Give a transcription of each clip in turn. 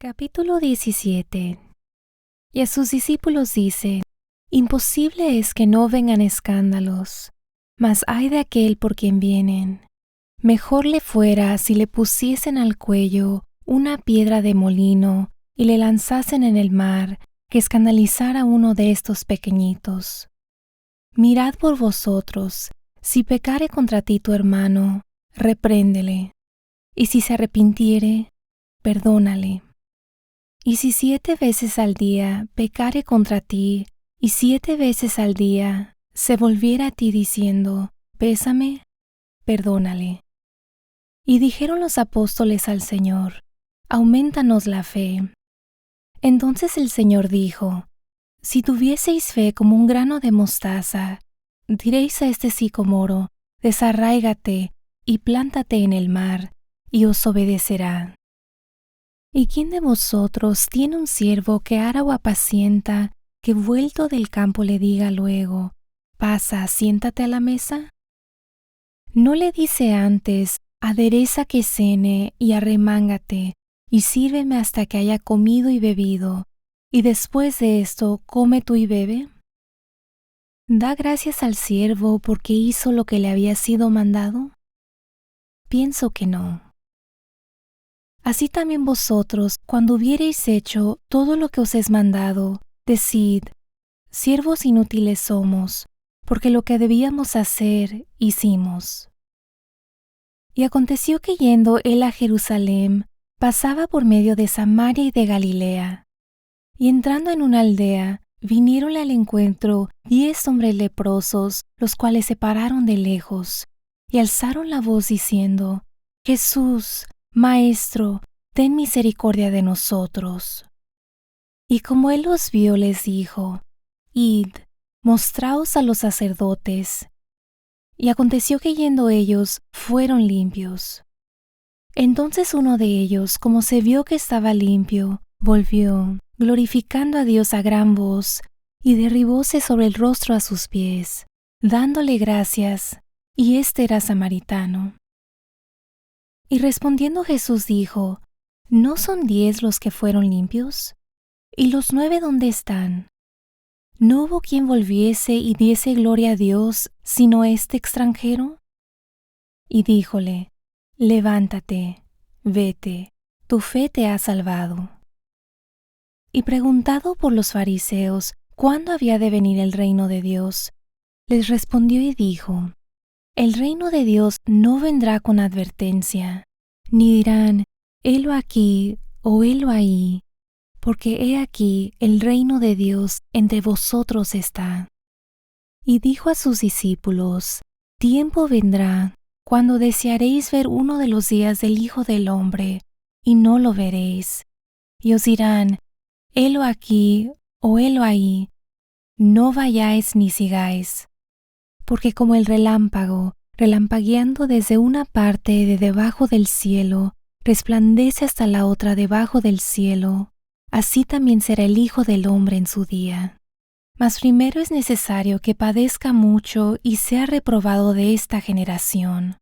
Capítulo 17. Y a sus discípulos dice: Imposible es que no vengan escándalos, mas ay de aquel por quien vienen. Mejor le fuera si le pusiesen al cuello una piedra de molino y le lanzasen en el mar, que escandalizar a uno de estos pequeñitos. Mirad por vosotros, si pecare contra ti tu hermano, repréndele, y si se arrepintiere, perdónale. Y si 7 veces al día pecare contra ti, y 7 veces al día se volviera a ti diciendo: Pésame, perdónale. Y dijeron los apóstoles al Señor: Aumentanos la fe. Entonces el Señor dijo: Si tuvieseis fe como un grano de mostaza, diréis a este sicomoro: Desarráigate y plántate en el mar, y os obedecerá. ¿Y quién de vosotros tiene un siervo que ara o apacienta, que vuelto del campo le diga luego: Pasa, siéntate a la mesa? ¿No le dice antes: Adereza que cene y arremángate, y sírveme hasta que haya comido y bebido, y después de esto come tú y bebe? ¿Da gracias al siervo porque hizo lo que le había sido mandado? Pienso que no. Así también vosotros, cuando hubiereis hecho todo lo que os es mandado, decid: Siervos inútiles somos, porque lo que debíamos hacer, hicimos. Y aconteció que yendo él a Jerusalén, pasaba por medio de Samaria y de Galilea. Y entrando en una aldea, vinieronle al encuentro 10 hombres leprosos, los cuales se pararon de lejos, y alzaron la voz diciendo: Jesús, Maestro, ten misericordia de nosotros. Y como él los vio, les dijo: Id, mostraos a los sacerdotes. Y aconteció que yendo ellos, fueron limpios. Entonces uno de ellos, como se vio que estaba limpio, volvió, glorificando a Dios a gran voz, y derribóse sobre el rostro a sus pies, dándole gracias, y éste era samaritano. Y respondiendo Jesús dijo: ¿No son 10 los que fueron limpios? ¿Y los 9 dónde están? ¿No hubo quien volviese y diese gloria a Dios, sino este extranjero? Y díjole: Levántate, vete, tu fe te ha salvado. Y preguntado por los fariseos cuándo había de venir el reino de Dios, les respondió y dijo: El reino de Dios no vendrá con advertencia, ni dirán: helo aquí o helo ahí, porque he aquí el reino de Dios entre vosotros está. Y dijo a sus discípulos: Tiempo vendrá cuando desearéis ver uno de los días del Hijo del Hombre, y no lo veréis. Y os dirán: helo aquí o helo ahí, no vayáis ni sigáis. Porque como el relámpago, relampagueando desde una parte de debajo del cielo, resplandece hasta la otra debajo del cielo, así también será el Hijo del Hombre en su día. Mas primero es necesario que padezca mucho y sea reprobado de esta generación.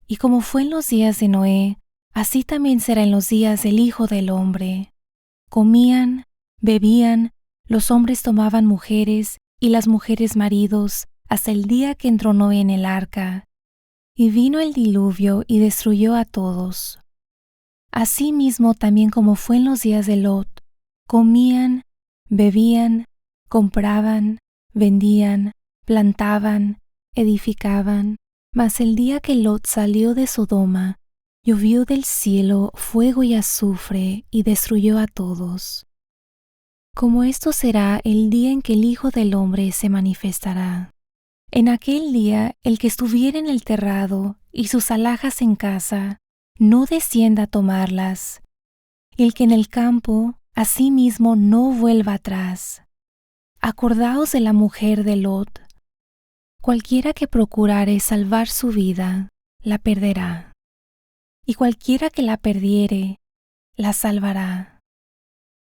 Y como fue en los días de Noé, así también será en los días del Hijo del Hombre. Comían, bebían, los hombres tomaban mujeres y las mujeres maridos, hasta el día que entró Noé en el arca. Y vino el diluvio y destruyó a todos. Asimismo también como fue en los días de Lot, comían, bebían, compraban, vendían, plantaban, edificaban. Mas el día que Lot salió de Sodoma, llovió del cielo fuego y azufre y destruyó a todos. Como esto será el día en que el Hijo del Hombre se manifestará. En aquel día el que estuviera en el terrado y sus alhajas en casa, no descienda a tomarlas. El que en el campo, asimismo no vuelva atrás. Acordaos de la mujer de Lot. Cualquiera que procurare salvar su vida, la perderá. Y cualquiera que la perdiere, la salvará.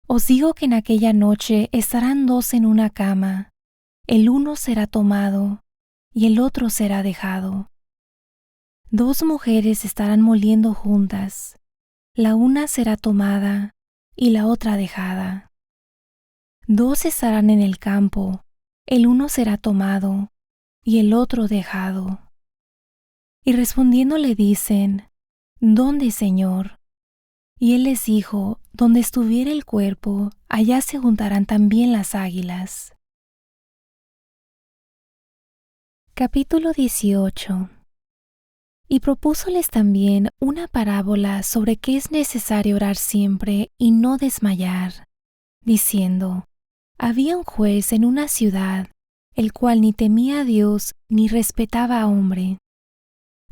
Os digo que en aquella noche estarán 2 en una cama, el uno será tomado, y el otro será dejado. 2 mujeres estarán moliendo juntas, la una será tomada, y la otra dejada. 2 estarán en el campo, el uno será tomado y el otro dejado. Y respondiendo le dicen, ¿dónde, Señor? Y él les dijo, donde estuviera el cuerpo, allá se juntarán también las águilas. Capítulo 18. Y propúsoles también una parábola sobre que es necesario orar siempre y no desmayar, diciendo, había un juez en una ciudad, el cual ni temía a Dios ni respetaba a hombre.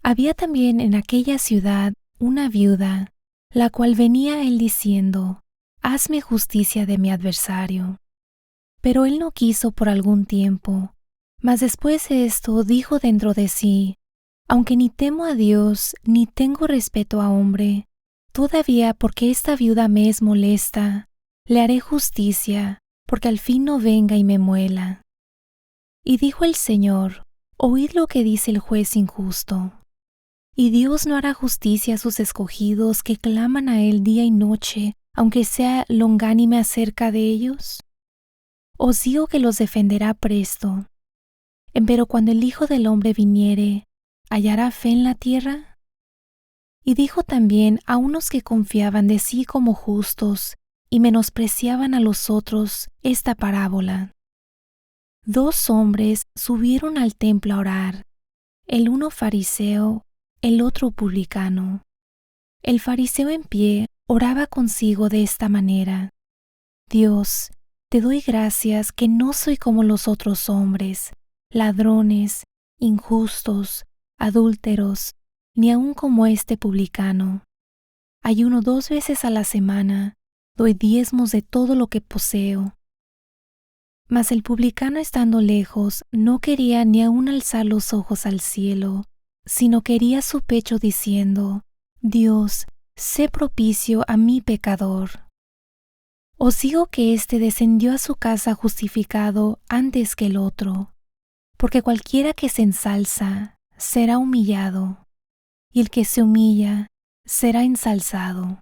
Había también en aquella ciudad una viuda, la cual venía a él diciendo, hazme justicia de mi adversario. Pero él no quiso por algún tiempo, mas después de esto dijo dentro de sí, aunque ni temo a Dios ni tengo respeto a hombre, todavía porque esta viuda me es molesta, le haré justicia, porque al fin no venga y me muela. Y dijo el Señor, oíd lo que dice el juez injusto. ¿Y Dios no hará justicia a sus escogidos que claman a Él día y noche, aunque sea longánime acerca de ellos? Os digo que los defenderá presto. Empero cuando el Hijo del Hombre viniere, ¿hallará fe en la tierra? Y dijo también a unos que confiaban de sí como justos y menospreciaban a los otros esta parábola. 2 hombres subieron al templo a orar, el uno fariseo, el otro publicano. El fariseo en pie oraba consigo de esta manera: Dios, te doy gracias que no soy como los otros hombres, ladrones, injustos, adúlteros, ni aun como este publicano. Ayuno 2 veces a la semana, doy diezmos de todo lo que poseo. Mas el publicano, estando lejos, no quería ni aun alzar los ojos al cielo, sino que hería su pecho diciendo, Dios, sé propicio a mi pecador. Os digo que éste descendió a su casa justificado antes que el otro, porque cualquiera que se ensalza será humillado, y el que se humilla será ensalzado.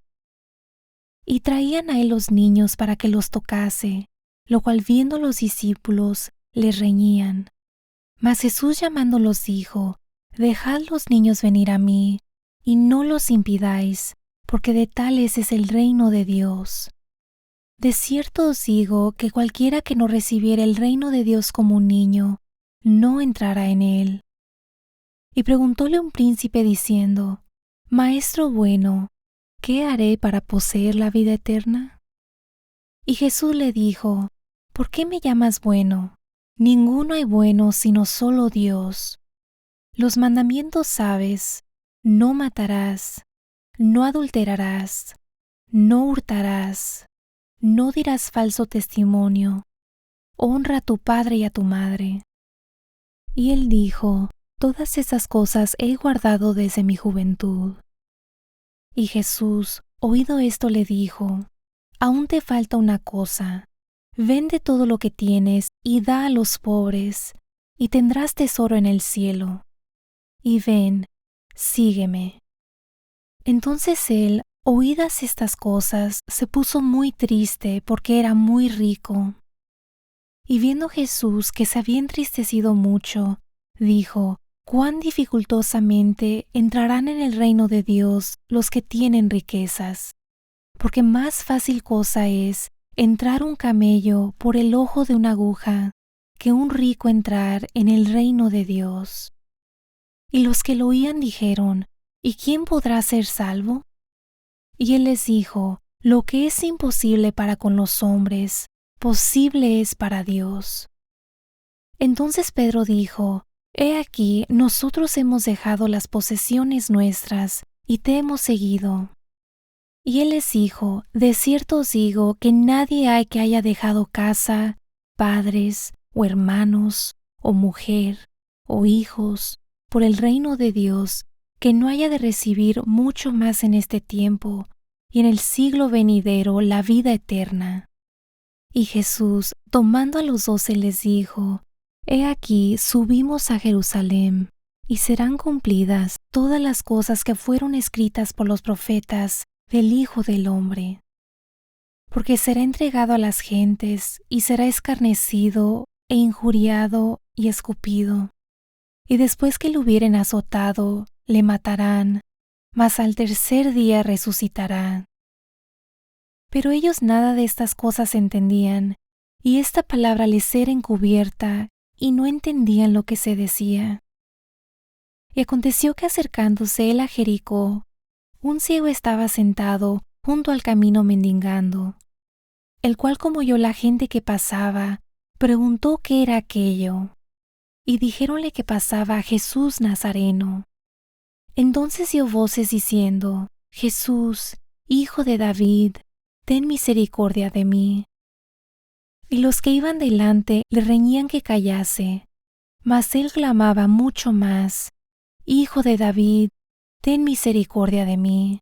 Y traían a él los niños para que los tocase, lo cual viendo los discípulos les reñían. Mas Jesús llamándolos dijo, dejad los niños venir a mí, y no los impidáis, porque de tales es el reino de Dios. De cierto os digo que cualquiera que no recibiere el reino de Dios como un niño, no entrará en él. Y preguntóle un príncipe diciendo, Maestro bueno, ¿qué haré para poseer la vida eterna? Y Jesús le dijo, ¿por qué me llamas bueno? Ninguno hay bueno sino solo Dios. Los mandamientos sabes: no matarás, no adulterarás, no hurtarás, no dirás falso testimonio, honra a tu padre y a tu madre. Y él dijo, todas esas cosas he guardado desde mi juventud. Y Jesús, oído esto, le dijo, aún te falta una cosa. Vende todo lo que tienes y da a los pobres, y tendrás tesoro en el cielo. Y ven, sígueme. Entonces él, oídas estas cosas, se puso muy triste porque era muy rico. Y viendo Jesús que se había entristecido mucho, dijo, cuán dificultosamente entrarán en el reino de Dios los que tienen riquezas. Porque más fácil cosa es entrar un camello por el ojo de una aguja que un rico entrar en el reino de Dios. Y los que lo oían dijeron, ¿y quién podrá ser salvo? Y él les dijo, lo que es imposible para con los hombres, posible es para Dios. Entonces Pedro dijo, He aquí, nosotros hemos dejado las posesiones nuestras y te hemos seguido. Y él les dijo, de cierto os digo que nadie hay que haya dejado casa, padres, o hermanos, o mujer, o hijos, por el reino de Dios, que no haya de recibir mucho más en este tiempo, y en el siglo venidero la vida eterna. Y Jesús, tomando a los 12, les dijo, He aquí, subimos a Jerusalén, y serán cumplidas todas las cosas que fueron escritas por los profetas del Hijo del Hombre. porque será entregado a las gentes y será escarnecido e injuriado y escupido. Y después que lo hubieren azotado, le matarán, mas al tercer día resucitará. Pero ellos nada de estas cosas entendían, y esta palabra les era encubierta, y no entendían lo que se decía. Y aconteció que acercándose él a Jericó, un ciego estaba sentado junto al camino mendigando, el cual, como oyó la gente que pasaba, preguntó qué era aquello, y dijéronle que pasaba a Jesús Nazareno. Entonces dio voces diciendo: Jesús, Hijo de David, ten misericordia de mí. Y los que iban delante le reñían que callase, mas él clamaba mucho más: Hijo de David, ten misericordia de mí.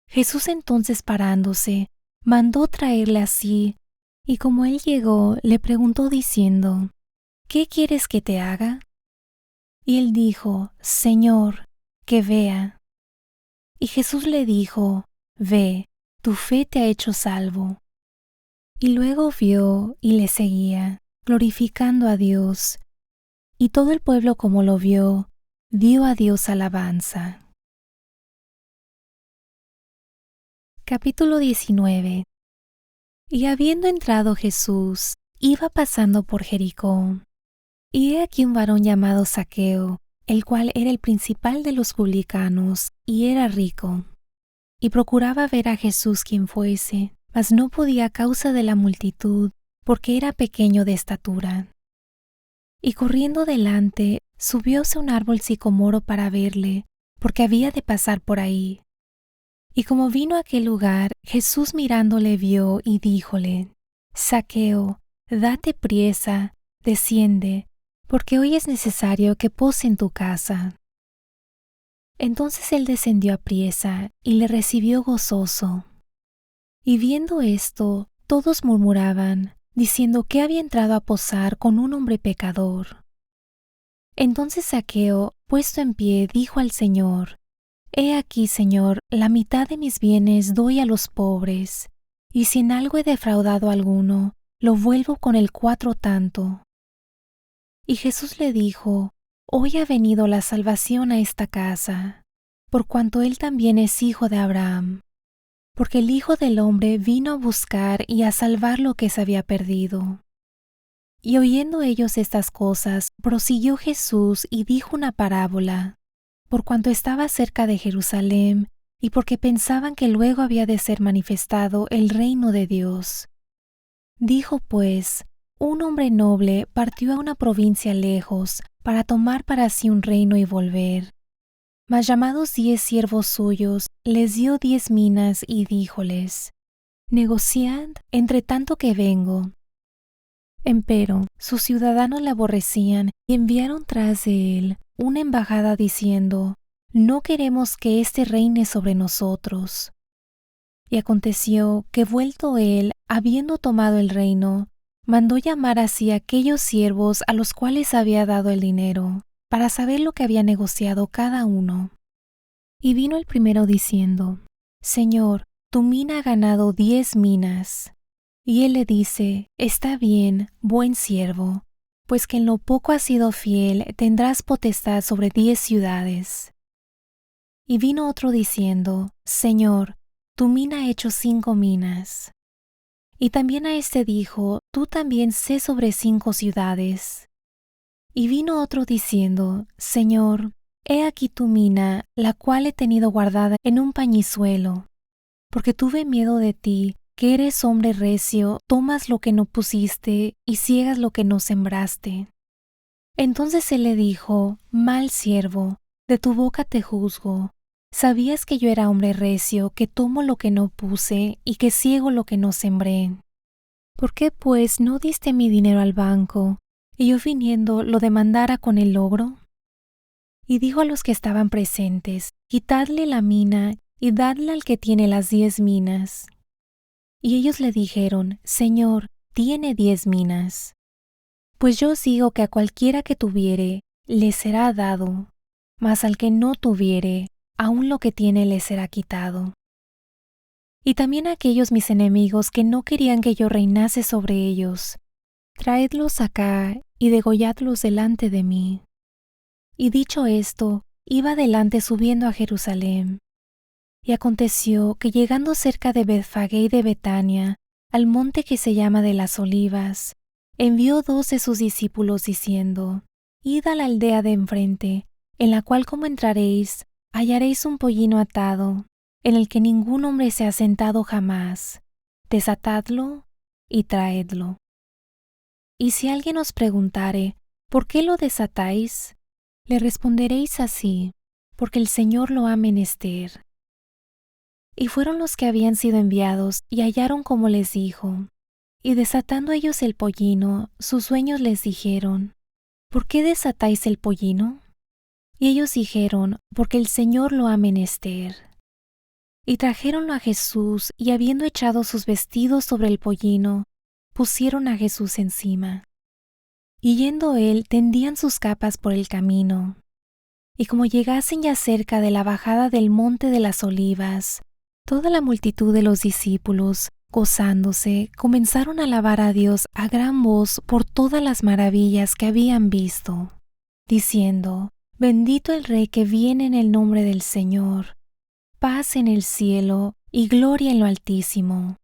Jesús entonces parándose, mandó traerle así, y como él llegó, le preguntó diciendo: ¿Qué quieres que te haga? Y él dijo: Señor, que vea. Y Jesús le dijo: Ve, tu fe te ha hecho salvo. Y luego vio y le seguía, glorificando a Dios. Y todo el pueblo, como lo vio, dio a Dios alabanza. Capítulo 19. Y habiendo entrado Jesús, iba pasando por Jericó. Y he aquí un varón llamado Zaqueo, el cual era el principal de los publicanos, y era rico. Y procuraba ver a Jesús quien fuese, mas no podía a causa de la multitud, porque era pequeño de estatura. Y corriendo delante, subióse a un árbol sicomoro para verle, porque había de pasar por ahí. Y como vino a aquel lugar, Jesús mirándole vio y díjole: Zaqueo, date priesa, desciende, porque hoy es necesario que pose en tu casa. Entonces él descendió apriesa y le recibió gozoso. Y viendo esto, todos murmuraban, diciendo que había entrado a posar con un hombre pecador. Entonces Zaqueo, puesto en pie, dijo al Señor: He aquí, Señor, la mitad de mis bienes doy a los pobres, y si en algo he defraudado a alguno, lo vuelvo con el 4 tanto. Y Jesús le dijo: Hoy ha venido la salvación a esta casa, por cuanto él también es hijo de Abraham, porque el Hijo del Hombre vino a buscar y a salvar lo que se había perdido. Y oyendo ellos estas cosas, prosiguió Jesús y dijo una parábola, por cuanto estaba cerca de Jerusalén, y porque pensaban que luego había de ser manifestado el reino de Dios. Dijo pues: Un hombre noble partió a una provincia lejos para tomar para sí un reino y volver. Mas llamados 10 siervos suyos, les dio 10 minas y díjoles: Negociad entre tanto que vengo. Empero sus ciudadanos le aborrecían y enviaron tras de él una embajada diciendo: No queremos que éste reine sobre nosotros. Y aconteció que vuelto él, habiendo tomado el reino, mandó llamar así a aquellos siervos a los cuales había dado el dinero, para saber lo que había negociado cada uno. Y vino el primero diciendo: Señor, tu mina ha ganado 10 minas. Y él le dice: Está bien, buen siervo, pues que en lo poco has sido fiel, tendrás potestad sobre 10 ciudades. Y vino otro diciendo: Señor, tu mina ha hecho 5 minas. Y también a este dijo: Tú también sé sobre 5 ciudades. Y vino otro diciendo: Señor, he aquí tu mina, la cual he tenido guardada en un pañizuelo, porque tuve miedo de ti, que eres hombre recio, tomas lo que no pusiste y ciegas lo que no sembraste. Entonces él le dijo: Mal siervo, de tu boca te juzgo. ¿Sabías que yo era hombre recio, que tomo lo que no puse y que ciego lo que no sembré? ¿Por qué pues no diste mi dinero al banco, y yo viniendo lo demandara con el logro? Y dijo a los que estaban presentes: Quitadle la mina y dadla al que tiene las 10 minas. Y ellos le dijeron: Señor, tiene 10 minas. Pues yo os digo que a cualquiera que tuviere, le será dado, mas al que no tuviere, aun lo que tiene le será quitado. y también a aquellos mis enemigos que no querían que yo reinase sobre ellos. Traedlos acá y degolladlos delante de mí. Y dicho esto, iba adelante subiendo a Jerusalén. Y aconteció que llegando cerca de Betfagé y de Betania, al monte que se llama de las Olivas, envió 2 de sus discípulos diciendo: Id a la aldea de enfrente, en la cual como entraréis, hallaréis un pollino atado, en el que ningún hombre se ha sentado jamás. Desatadlo y traedlo. Y si alguien os preguntare, ¿por qué lo desatáis?, le responderéis así: porque el Señor lo ha menester. Y fueron los que habían sido enviados y hallaron como les dijo. Y desatando ellos el pollino, sus dueños les dijeron: ¿por qué desatáis el pollino? Y ellos dijeron: porque el Señor lo ha menester. Y trajéronlo a Jesús, y habiendo echado sus vestidos sobre el pollino, pusieron a Jesús encima. Y yendo él, tendían sus capas por el camino. Y como llegasen ya cerca de la bajada del monte de las Olivas, toda la multitud de los discípulos, gozándose, comenzaron a alabar a Dios a gran voz por todas las maravillas que habían visto, diciendo: Bendito el Rey que viene en el nombre del Señor, paz en el cielo y gloria en lo altísimo.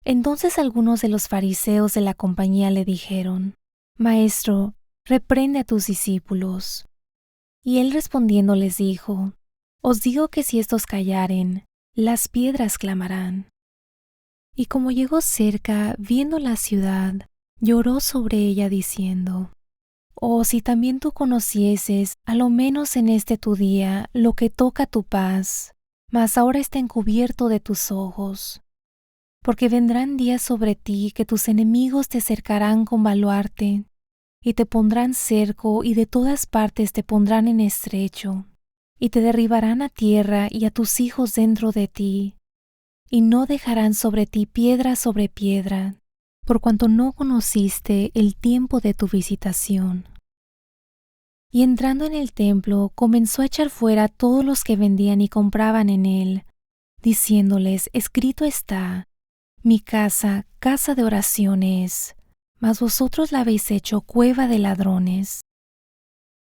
Entonces algunos de los fariseos de la compañía le dijeron: Maestro, reprende a tus discípulos. Y él respondiendo les dijo: Os digo que si estos callaren, las piedras clamarán. Y como llegó cerca, viendo la ciudad, lloró sobre ella diciendo: Oh, si también tú conocieses, a lo menos en este tu día, lo que toca tu paz, mas ahora está encubierto de tus ojos. Porque vendrán días sobre ti que tus enemigos te cercarán con baluarte, y te pondrán cerco, y de todas partes te pondrán en estrecho, y te derribarán a tierra y a tus hijos dentro de ti, y no dejarán sobre ti piedra sobre piedra, por cuanto no conociste el tiempo de tu visitación. Y entrando en el templo, comenzó a echar fuera a todos los que vendían y compraban en él, diciéndoles: Escrito está: Mi casa, casa de oración es, mas vosotros la habéis hecho cueva de ladrones.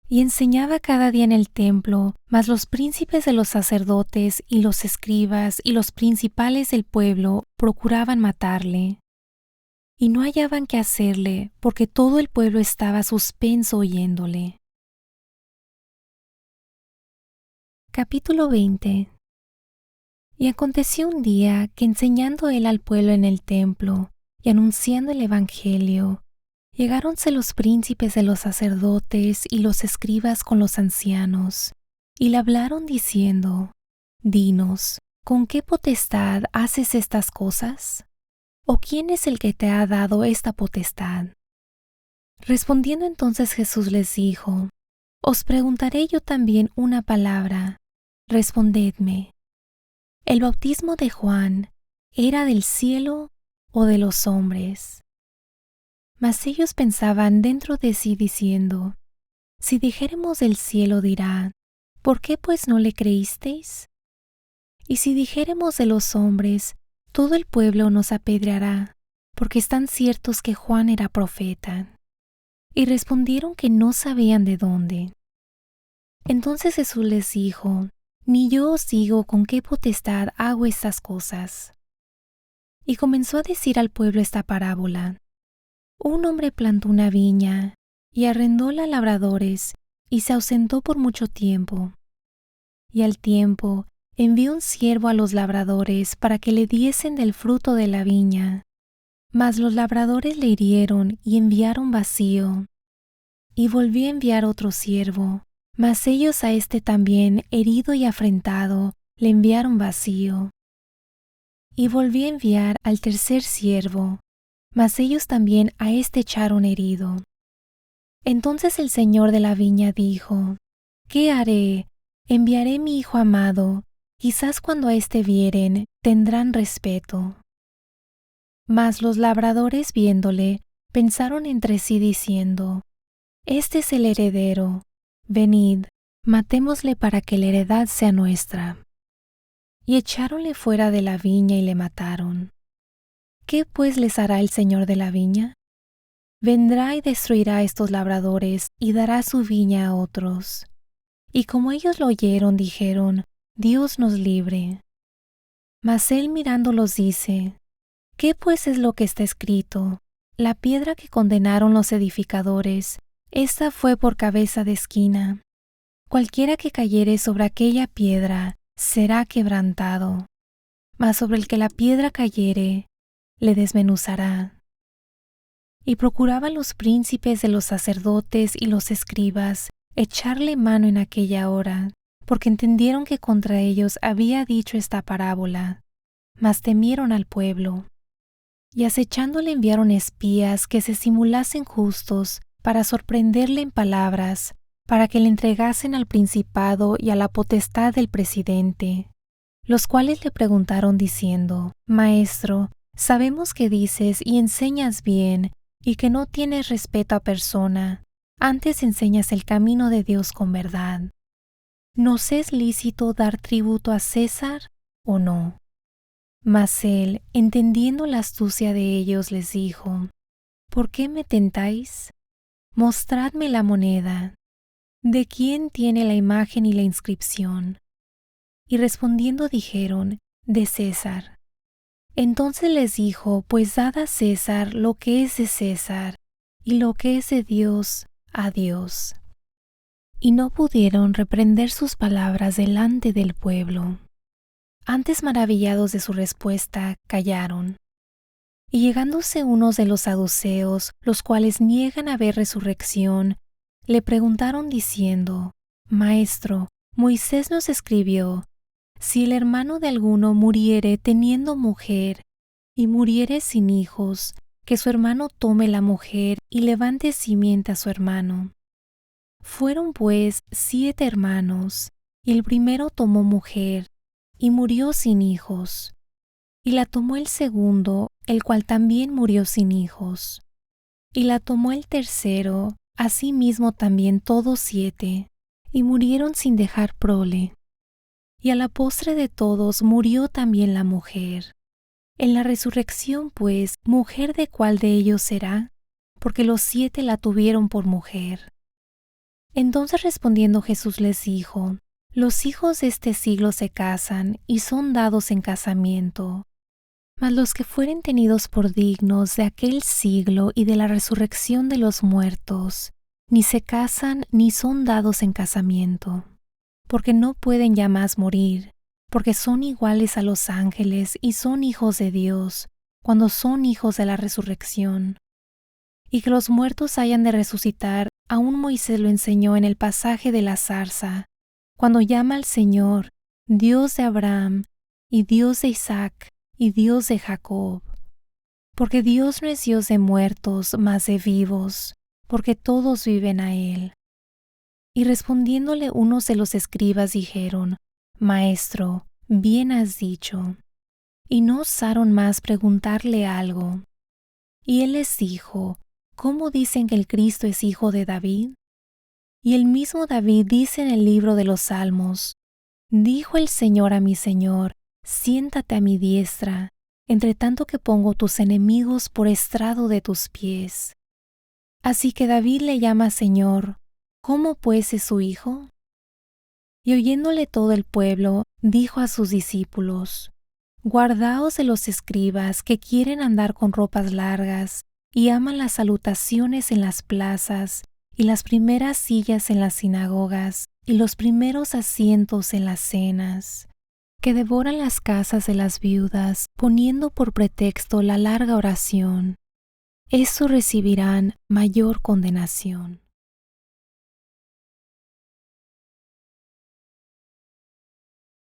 Y enseñaba cada día en el templo, mas los príncipes de los sacerdotes y los escribas y los principales del pueblo procuraban matarle. Y no hallaban qué hacerle, porque todo el pueblo estaba suspenso oyéndole. Capítulo 20. Y aconteció un día que enseñando él al pueblo en el templo y anunciando el evangelio, llegáronse los príncipes de los sacerdotes y los escribas con los ancianos, y le hablaron diciendo: Dinos, ¿con qué potestad haces estas cosas? ¿O quién es el que te ha dado esta potestad? Respondiendo entonces Jesús les dijo: Os preguntaré yo también una palabra, respondedme. ¿El bautismo de Juan era del cielo o de los hombres? Mas ellos pensaban dentro de sí diciendo: Si dijéremos del cielo, dirá: ¿por qué pues no le creísteis? Y si dijéremos de los hombres, todo el pueblo nos apedreará, porque están ciertos que Juan era profeta. Y respondieron que no sabían de dónde. Entonces Jesús les dijo: Ni yo os digo con qué potestad hago estas cosas. Y comenzó a decir al pueblo esta parábola: Un hombre plantó una viña, y arrendóla a labradores, y se ausentó por mucho tiempo. Y al tiempo envió un siervo a los labradores para que le diesen del fruto de la viña. Mas los labradores le hirieron y enviaron vacío. Y volvió a enviar otro siervo, mas ellos a éste también, herido y afrentado, le enviaron vacío. Y volvió a enviar al tercer siervo, mas ellos también a éste echaron herido. Entonces el señor de la viña dijo: ¿Qué haré? Enviaré mi hijo amado, quizás cuando a éste vieren, tendrán respeto. Mas los labradores viéndole, pensaron entre sí diciendo: Este es el heredero, venid, matémosle para que la heredad sea nuestra. y echáronle fuera de la viña y le mataron. ¿Qué pues les hará el señor de la viña? Vendrá y destruirá a estos labradores y dará su viña a otros. Y como ellos lo oyeron, dijeron, Dios nos libre. Mas él mirándolos dice, ¿qué pues es lo que está escrito? La piedra que condenaron los edificadores, esta fue por cabeza de esquina. Cualquiera que cayere sobre aquella piedra será quebrantado, mas sobre el que la piedra cayere, le desmenuzará. Y procuraban los príncipes de los sacerdotes y los escribas echarle mano en aquella hora, porque entendieron que contra ellos había dicho esta parábola, mas temieron al pueblo. Y acechándole enviaron espías que se simulasen justos para sorprenderle en palabras, para que le entregasen al principado y a la potestad del presidente, los cuales le preguntaron diciendo, Maestro, sabemos que dices y enseñas bien, y que no tienes respeto a persona, antes enseñas el camino de Dios con verdad. ¿Nos es lícito dar tributo a César o no? Mas él, entendiendo la astucia de ellos, les dijo, ¿por qué me tentáis? Mostradme la moneda. ¿De quién tiene la imagen y la inscripción? Y respondiendo dijeron, de César. Entonces les dijo, pues dad a César lo que es de César, y lo que es de Dios, a Dios. Y no pudieron reprender sus palabras delante del pueblo. Antes maravillados de su respuesta, callaron. Y llegándose unos de los saduceos, los cuales niegan haber resurrección, le preguntaron diciendo, Maestro, Moisés nos escribió, si el hermano de alguno muriere teniendo mujer, y muriere sin hijos, que su hermano tome la mujer y levante simiente a su hermano. Fueron pues 7 hermanos, y el primero tomó mujer, y murió sin hijos. Y la tomó el segundo, el cual también murió sin hijos. Y la tomó el tercero, asimismo también todos 7, y murieron sin dejar prole. Y a la postre de todos murió también la mujer. En la resurrección, pues, ¿mujer de cuál de ellos será? Porque los 7 la tuvieron por mujer. Entonces respondiendo Jesús les dijo, los hijos de este siglo se casan y son dados en casamiento, mas los que fueren tenidos por dignos de aquel siglo y de la resurrección de los muertos, ni se casan ni son dados en casamiento, porque no pueden ya más morir, porque son iguales a los ángeles y son hijos de Dios, cuando son hijos de la resurrección. Y que los muertos hayan de resucitar, aún Moisés lo enseñó en el pasaje de la zarza, cuando llama al Señor, Dios de Abraham, y Dios de Isaac, y Dios de Jacob. Porque Dios no es Dios de muertos, mas de vivos, porque todos viven a Él. Y respondiéndole unos de los escribas dijeron, Maestro, bien has dicho. Y no osaron más preguntarle algo. Y él les dijo, ¿cómo dicen que el Cristo es hijo de David? Y el mismo David dice en el libro de los Salmos, dijo el Señor a mi Señor, siéntate a mi diestra, entre tanto que pongo tus enemigos por estrado de tus pies. Así que David le llama Señor, ¿cómo pues es su hijo? Y oyéndole todo el pueblo, dijo a sus discípulos, guardaos de los escribas que quieren andar con ropas largas y aman las salutaciones en las plazas y las primeras sillas en las sinagogas y los primeros asientos en las cenas, que devoran las casas de las viudas poniendo por pretexto la larga oración. Eso recibirán mayor condenación.